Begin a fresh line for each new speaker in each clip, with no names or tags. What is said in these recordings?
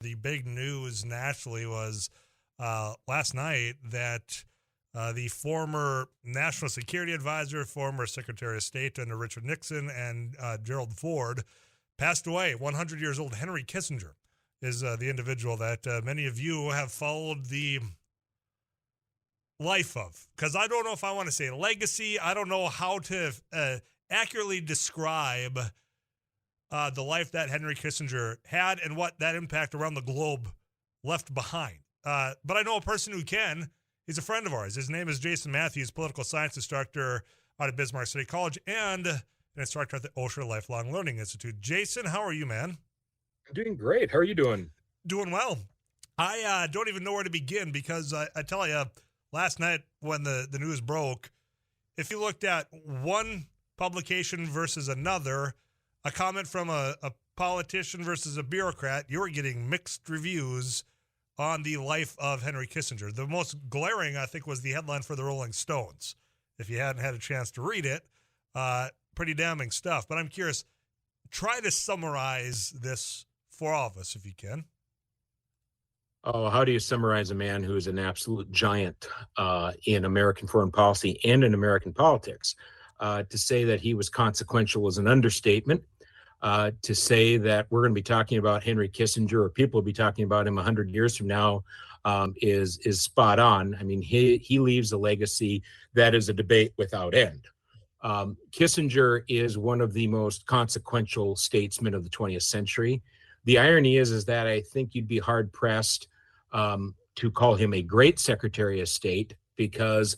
The big news nationally was last night that the former National Security Advisor, former Secretary of State under Richard Nixon, and Gerald Ford passed away. 100 years old. Henry Kissinger is the individual that many of you have followed the life of. Because I don't know if I want to say legacy. I don't know how to accurately describe the life that Henry Kissinger had and what that impact around the globe left behind. But I know a person who can. He's a friend of ours. His name is Jason Matthews, political science instructor out of Bismarck City College and an instructor at the Osher Lifelong Learning Institute. Jason, how are you, man?
I'm doing great. How are you doing?
Doing well. I don't even know where to begin because I tell you, last night when the news broke, if you looked at one publication versus another, a comment from a politician versus a bureaucrat, you were getting mixed reviews on the life of Henry Kissinger. The most glaring, I think, was the headline for the Rolling Stones. If you hadn't had a chance to read it, pretty damning stuff. But I'm curious, try to summarize this for all of us, if you can.
Oh, how do you summarize a man who is an absolute giant in American foreign policy and in American politics? To say that he was consequential is an understatement. To say that we're going to be talking about Henry Kissinger, or people will be talking about him 100 years from now, is spot on. I mean, he leaves a legacy that is a debate without end. Kissinger is one of the most consequential statesmen of the 20th century. The irony is that I think you'd be hard pressed to call him a great Secretary of State, because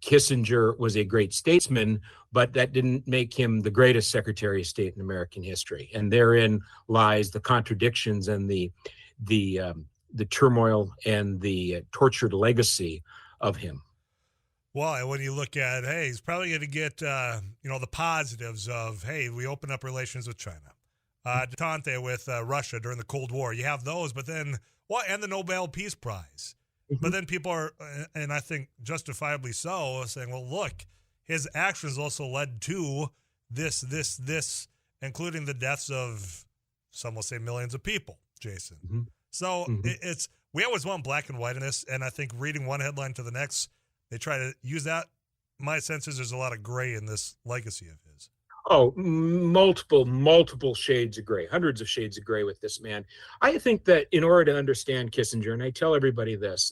Kissinger was a great statesman, but that didn't make him the greatest Secretary of State in American history. And therein lies the contradictions and the turmoil and the tortured legacy of him.
Well, when you look at, hey, he's probably going to get, the positives of, hey, we open up relations with China. Detente with Russia during the Cold War. You have those, but then, and the Nobel Peace Prize. But then people are, and I think justifiably so, saying, well, look, his actions also led to this, including the deaths of, some will say, millions of people, Jason.
Mm-hmm.
So we always want black and white in this, and I think reading one headline to the next, they try to use that. My sense is there's a lot of gray in this legacy of his.
Oh, multiple shades of gray, hundreds of shades of gray with this man. I think that in order to understand Kissinger, and I tell everybody this,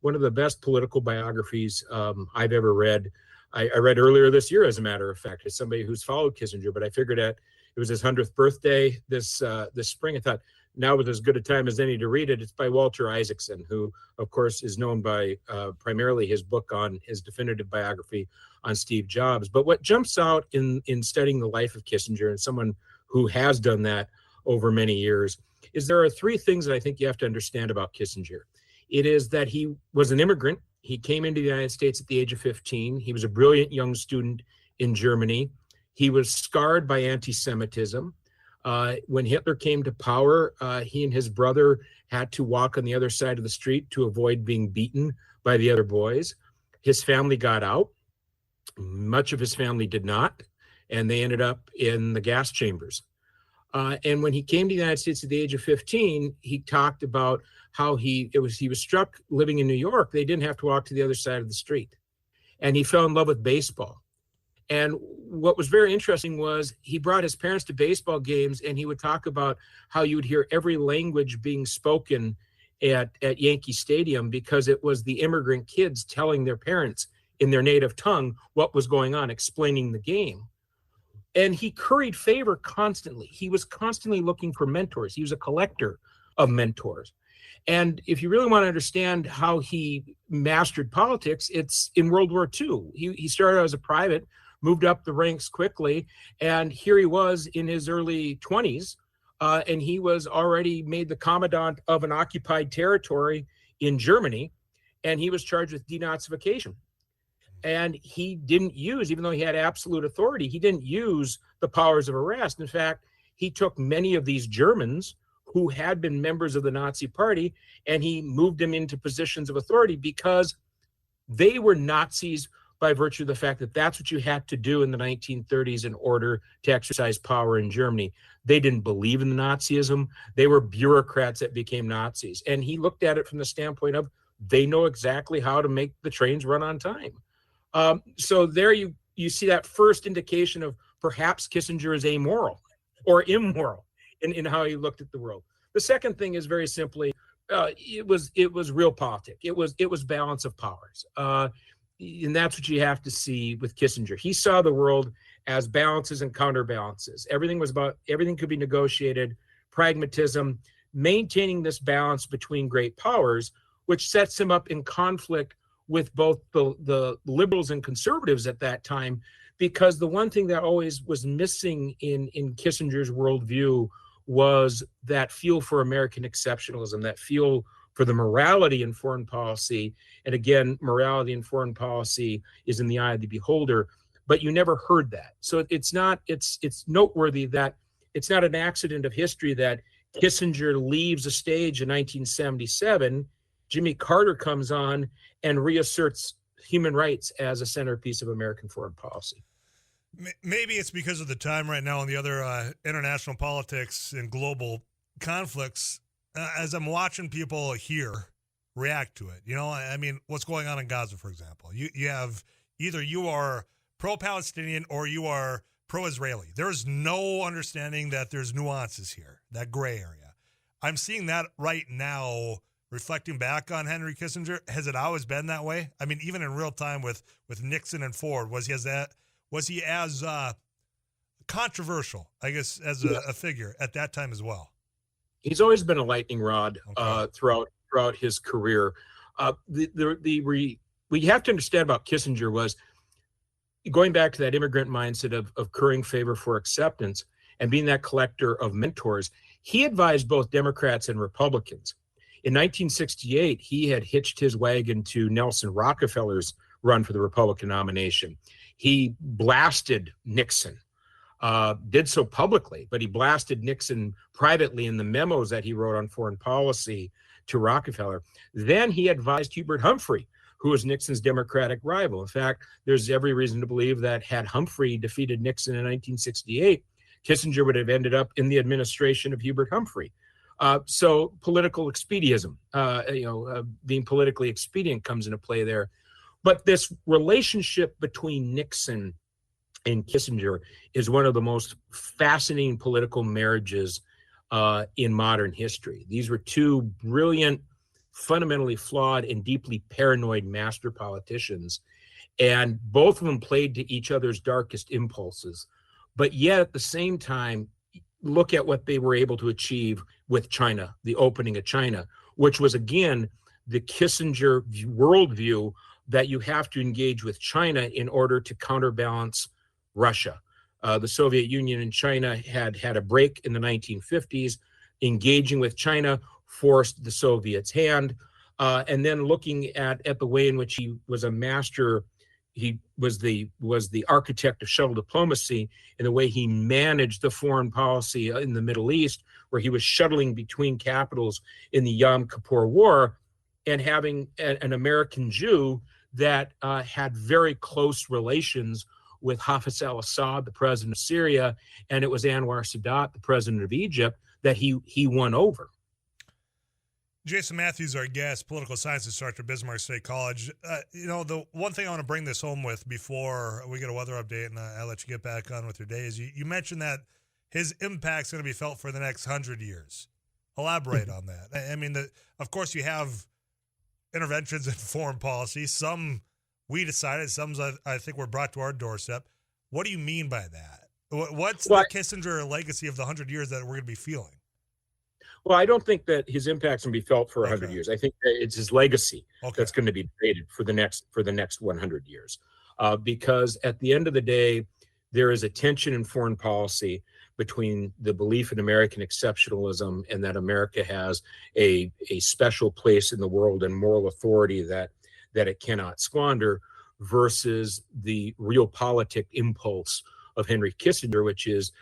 one of the best political biographies I've ever read, I read earlier this year, as a matter of fact, as somebody who's followed Kissinger, but I figured that it was his 100th birthday this spring. I thought now was as good a time as any to read it. It's by Walter Isaacson, who, of course, is known by primarily his book on his definitive biography on Steve Jobs. But what jumps out in studying the life of Kissinger, and someone who has done that over many years, is there are three things that I think you have to understand about Kissinger. It is that he was an immigrant. He came into the United States at the age of 15. He was a brilliant young student in Germany. He was scarred by anti-Semitism. When Hitler came to power, he and his brother had to walk on the other side of the street to avoid being beaten by the other boys. His family got out. Much of his family did not, and they ended up in the gas chambers. And when he came to the United States at the age of 15, he talked about how he was struck living in New York. They didn't have to walk to the other side of the street. And he fell in love with baseball. And what was very interesting was he brought his parents to baseball games, and he would talk about how you would hear every language being spoken at Yankee Stadium, because it was the immigrant kids telling their parents in their native tongue what was going on, explaining the game. And he curried favor constantly. He was constantly looking for mentors. He was a collector of mentors. And if you really want to understand how he mastered politics, it's in World War II. He started as a private, moved up the ranks quickly, and here he was in his early 20s, and he was already made the commandant of an occupied territory in Germany, and he was charged with denazification. And he didn't use, even though he had absolute authority, he didn't use the powers of arrest. In fact, he took many of these Germans who had been members of the Nazi Party, and he moved them into positions of authority because they were Nazis by virtue of the fact that that's what you had to do in the 1930s in order to exercise power in Germany. They didn't believe in the Nazism. They were bureaucrats that became Nazis. And he looked at it from the standpoint of they know exactly how to make the trains run on time. So there you see that first indication of perhaps Kissinger is amoral or immoral in how he looked at the world. The second thing is very simply, it was realpolitik. It was balance of powers. And that's what you have to see with Kissinger. He saw the world as balances and counterbalances. Everything could be negotiated, pragmatism, maintaining this balance between great powers, which sets him up in conflict with both the liberals and conservatives at that time, because the one thing that always was missing in Kissinger's worldview was that feel for American exceptionalism, that feel for the morality in foreign policy. And again, morality in foreign policy is in the eye of the beholder, but you never heard that. So it's noteworthy that it's not an accident of history that Kissinger leaves the stage in 1977. Jimmy Carter comes on and reasserts human rights as a centerpiece of American foreign policy.
Maybe it's because of the time right now and the other international politics and global conflicts. As I'm watching people here react to it, I mean, what's going on in Gaza, for example, you have either you are pro-Palestinian or you are pro-Israeli. There's no understanding that there's nuances here, that gray area. I'm seeing that right now. Reflecting back on Henry Kissinger, has it always been that way? I mean, even in real time with Nixon and Ford, was he as controversial, I guess, as a figure at that time as well?
He's always been a lightning rod throughout his career. We have to understand about Kissinger was going back to that immigrant mindset of currying favor for acceptance and being that collector of mentors. He advised both Democrats and Republicans. In 1968, he had hitched his wagon to Nelson Rockefeller's run for the Republican nomination. He blasted Nixon, did so publicly, but he blasted Nixon privately in the memos that he wrote on foreign policy to Rockefeller. Then he advised Hubert Humphrey, who was Nixon's Democratic rival. In fact, there's every reason to believe that had Humphrey defeated Nixon in 1968, Kissinger would have ended up in the administration of Hubert Humphrey. So political expedientism, being politically expedient comes into play there. But this relationship between Nixon and Kissinger is one of the most fascinating political marriages in modern history. These were two brilliant, fundamentally flawed, and deeply paranoid master politicians. And both of them played to each other's darkest impulses. But yet at the same time, look at what they were able to achieve with China, the opening of China, which was, again, the Kissinger worldview that you have to engage with China in order to counterbalance Russia. The Soviet Union and China had a break in the 1950s. Engaging with China forced the Soviets' hand. And then looking at the way in which he was a master, he was the architect of shuttle diplomacy in the way he managed the foreign policy in the Middle East, where he was shuttling between capitals in the Yom Kippur War, and having an American Jew that had very close relations with Hafez al-Assad, the president of Syria, and it was Anwar Sadat, the president of Egypt, that he won over.
Jason Matthews, our guest, political science instructor, Bismarck State College. The one thing I want to bring this home with before we get a weather update and I'll let you get back on with your day is you mentioned that his impact's going to be felt for the next 100 years. Elaborate on that. I mean, of course, you have interventions in foreign policy. Some we decided, some I think were brought to our doorstep. What do you mean by that? What's the Kissinger legacy of the 100 years that we're going to be feeling?
Well, I don't think that his impact's going to be felt for 100 years. I think that it's his legacy that's going to be debated for the next 100 years. Because at the end of the day, there is a tension in foreign policy between the belief in American exceptionalism and that America has a special place in the world and moral authority that it cannot squander, versus the realpolitik impulse of Henry Kissinger, which is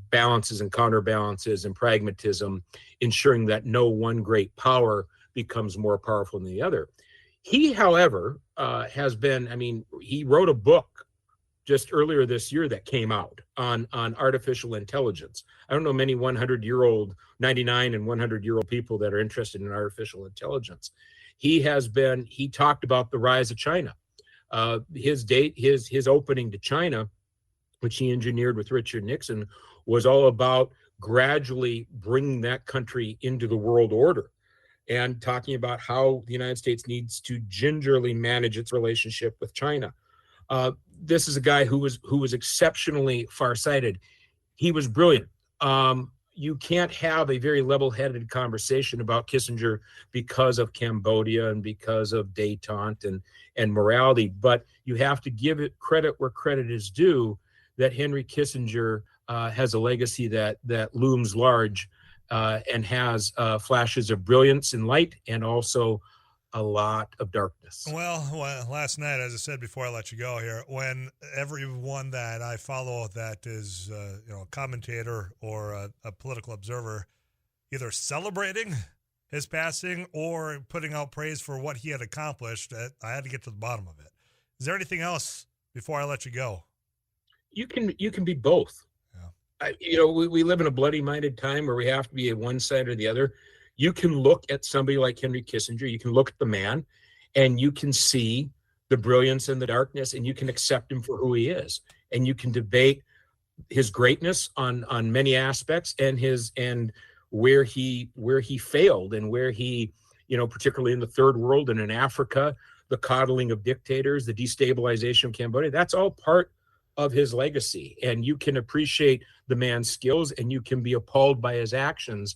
balances and counterbalances and pragmatism, ensuring that no one great power becomes more powerful than the other. He, however, has been, I mean, he wrote a book just earlier this year that came out on artificial intelligence. I don't know many 100-year-old, 99 and 100-year-old people that are interested in artificial intelligence. He talked about the rise of China. His opening to China, which he engineered with Richard Nixon, was all about gradually bringing that country into the world order, and talking about how the United States needs to gingerly manage its relationship with China. This is a guy who was exceptionally farsighted. He was brilliant. You can't have a very level-headed conversation about Kissinger because of Cambodia and because of détente and morality, but you have to give it credit where credit is due, that Henry Kissinger has a legacy that looms large, and has flashes of brilliance and light, and also a lot of darkness.
Well, last night, as I said before I let you go here, when everyone that I follow that is a commentator or a political observer either celebrating his passing or putting out praise for what he had accomplished, I had to get to the bottom of it. Is there anything else before I let you go?
You can be both.
Yeah.
We live in a bloody-minded time where we have to be at one side or the other. You can look at somebody like Henry Kissinger, you can look at the man, and you can see the brilliance and the darkness, and you can accept him for who he is. And you can debate his greatness on many aspects, and where he failed, and where he, particularly in the third world and in Africa, the coddling of dictators, the destabilization of Cambodia, that's all part of his legacy. And you can appreciate the man's skills, and you can be appalled by his actions.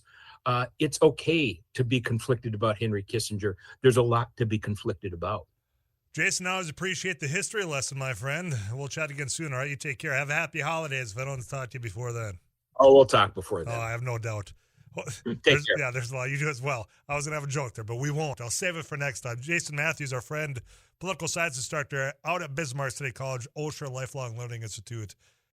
It's okay to be conflicted about Henry Kissinger. There's a lot to be conflicted about.
Jason, I always appreciate the history lesson, my friend. We'll chat again soon, all right? You take care. Have a happy holidays if I don't talk to you before then.
Oh, we'll talk before then.
Oh, I have no doubt.
Take care.
Yeah, there's a lot. You do as well. I was going to have a joke there, but we won't. I'll save it for next time. Jason Matthews, our friend, political science instructor out at Bismarck City College, Osher Lifelong Learning Institute.